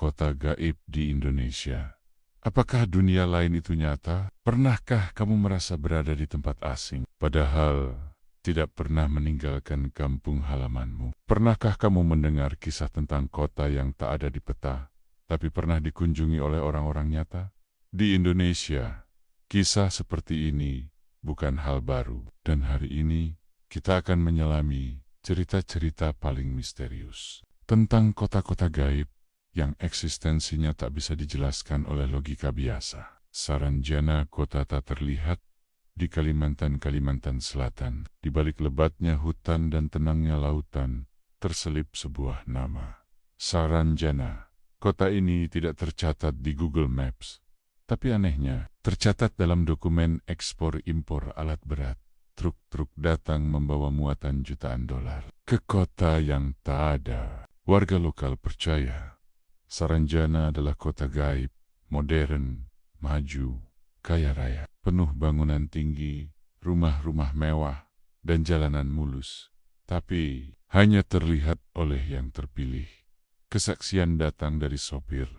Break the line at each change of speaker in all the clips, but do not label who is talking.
kota gaib di Indonesia. Apakah dunia lain itu nyata? Pernahkah kamu merasa berada di tempat asing, padahal tidak pernah meninggalkan kampung halamanmu? Pernahkah kamu mendengar kisah tentang kota yang tak ada di peta, tapi pernah dikunjungi oleh orang-orang nyata? Di Indonesia, kisah seperti ini bukan hal baru, dan hari ini kita akan menyelami cerita-cerita paling misterius tentang kota-kota gaib yang eksistensinya tak bisa dijelaskan oleh logika biasa. Saranjana, kota tak terlihat di Kalimantan Selatan. Di balik lebatnya hutan dan tenangnya lautan, terselip sebuah nama. Saranjana. Kota ini tidak tercatat di Google Maps, tapi anehnya, tercatat dalam dokumen ekspor-impor alat berat. Truk-truk datang membawa muatan jutaan dolar ke kota yang tak ada. Warga lokal percaya Saranjana adalah kota gaib, modern, maju, kaya raya, penuh bangunan tinggi, rumah-rumah mewah, dan jalanan mulus. Tapi hanya terlihat oleh yang terpilih. Kesaksian datang dari sopir,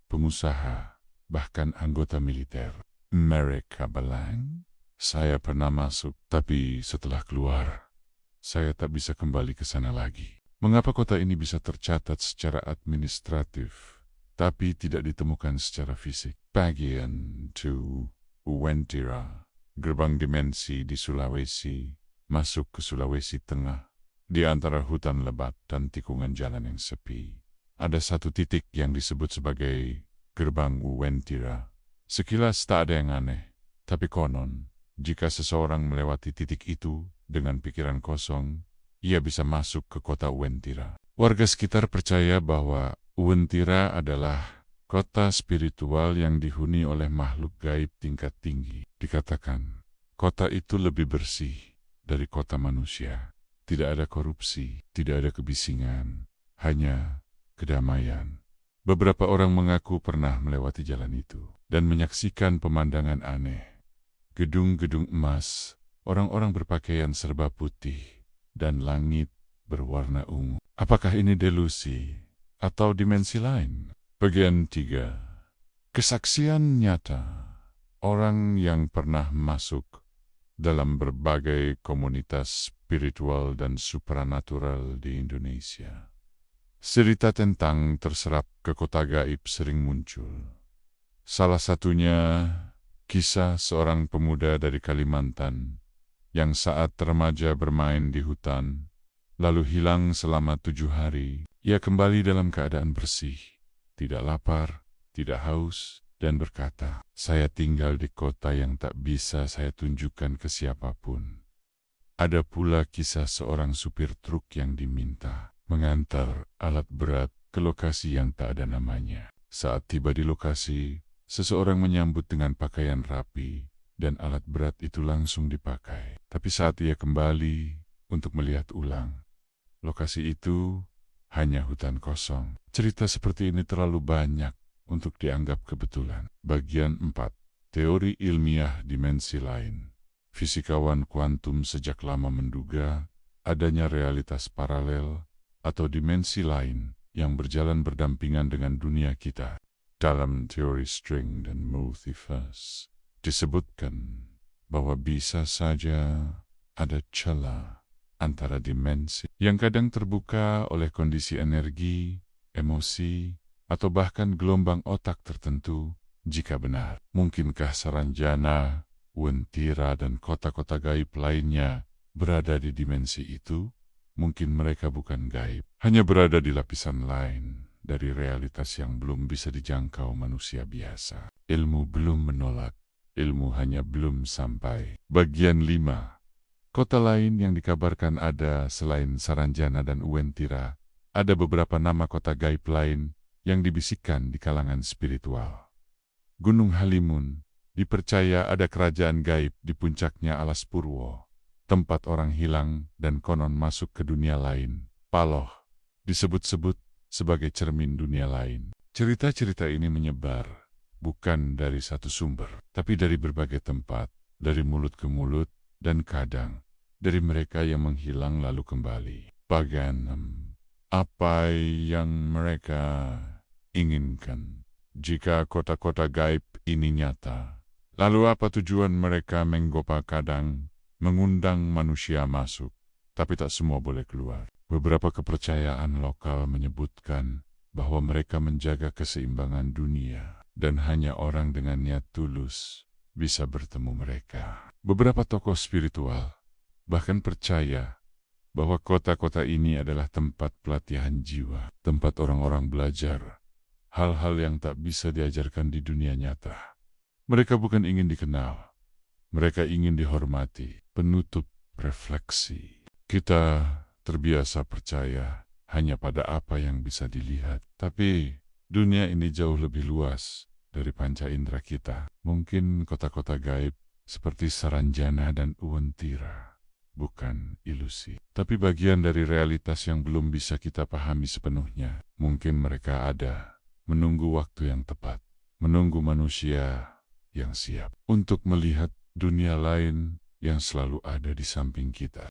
pengusaha, bahkan anggota militer. Mereka bilang, saya pernah masuk, tapi setelah keluar, saya tak bisa kembali ke sana lagi. Mengapa kota ini bisa tercatat secara administratif, tapi tidak ditemukan secara fisik? Bagian 2, Uwentira, gerbang dimensi di Sulawesi, masuk ke Sulawesi Tengah. Di antara hutan lebat dan tikungan jalan yang sepi, ada satu titik yang disebut sebagai gerbang Uwentira. Sekilas tak ada yang aneh, tapi konon, jika seseorang melewati titik itu dengan pikiran kosong, ia bisa masuk ke kota Uwentira. Warga sekitar percaya bahwa Uwentira adalah kota spiritual yang dihuni oleh makhluk gaib tingkat tinggi. Dikatakan, kota itu lebih bersih dari kota manusia. Tidak ada korupsi, tidak ada kebisingan, hanya kedamaian. Beberapa orang mengaku pernah melewati jalan itu dan menyaksikan pemandangan aneh. Gedung-gedung emas, orang-orang berpakaian serba putih, dan langit berwarna ungu. Apakah ini delusi atau dimensi lain? Bagian 3. Kesaksian nyata. Orang yang pernah masuk dalam berbagai komunitas spiritual dan supranatural di Indonesia. Cerita tentang terserap ke kota gaib sering muncul. Salah satunya kisah seorang pemuda dari Kalimantan yang saat remaja bermain di hutan, lalu hilang selama 7 hari. Ia kembali dalam keadaan bersih, tidak lapar, tidak haus, dan berkata, "Saya tinggal di kota yang tak bisa saya tunjukkan ke siapapun." Ada pula kisah seorang supir truk yang diminta mengantar alat berat ke lokasi yang tak ada namanya. Saat tiba di lokasi, seseorang menyambut dengan pakaian rapi, dan alat berat itu langsung dipakai. Tapi saat ia kembali untuk melihat ulang, lokasi itu hanya hutan kosong. Cerita seperti ini terlalu banyak untuk dianggap kebetulan. Bagian 4. Teori ilmiah dimensi lain. Fisikawan kuantum sejak lama menduga adanya realitas paralel atau dimensi lain yang berjalan berdampingan dengan dunia kita. Dalam teori string dan multiverse, disebutkan bahwa bisa saja ada celah antara dimensi yang kadang terbuka oleh kondisi energi, emosi, atau bahkan gelombang otak tertentu. Jika benar, mungkinkah Saranjana, Uwentira, dan kota-kota gaib lainnya berada di dimensi itu? Mungkin mereka bukan gaib, hanya berada di lapisan lain dari realitas yang belum bisa dijangkau manusia biasa. Ilmu belum menolak, ilmu hanya belum sampai. Bagian 5. Kota lain yang dikabarkan ada selain Saranjana dan Uwentira, ada beberapa nama kota gaib lain yang dibisikkan di kalangan spiritual. Gunung Halimun, dipercaya ada kerajaan gaib di puncaknya Alas Purwo, tempat orang hilang dan konon masuk ke dunia lain. Paloh, disebut-sebut sebagai cermin dunia lain. Cerita-cerita ini menyebar, bukan dari satu sumber, tapi dari berbagai tempat, dari mulut ke mulut, dan kadang dari mereka yang menghilang lalu kembali. Bagian 6. Apa yang mereka inginkan. Jika kota-kota gaib ini nyata, lalu apa tujuan mereka menggopa kadang mengundang manusia masuk, tapi tak semua boleh keluar? Beberapa kepercayaan lokal menyebutkan bahwa mereka menjaga keseimbangan dunia dan hanya orang dengan niat tulus bisa bertemu mereka. Beberapa tokoh spiritual bahkan percaya bahwa kota-kota ini adalah tempat pelatihan jiwa, tempat orang-orang belajar hal-hal yang tak bisa diajarkan di dunia nyata. Mereka bukan ingin dikenal, mereka ingin dihormati. Penutup refleksi. Kita terbiasa percaya hanya pada apa yang bisa dilihat, tapi dunia ini jauh lebih luas dari panca indera kita. Mungkin kota-kota gaib seperti Saranjana dan Uwentira bukan ilusi, tapi bagian dari realitas yang belum bisa kita pahami sepenuhnya. Mungkin mereka ada, menunggu waktu yang tepat, menunggu manusia yang siap untuk melihat dunia lain yang selalu ada di samping kita.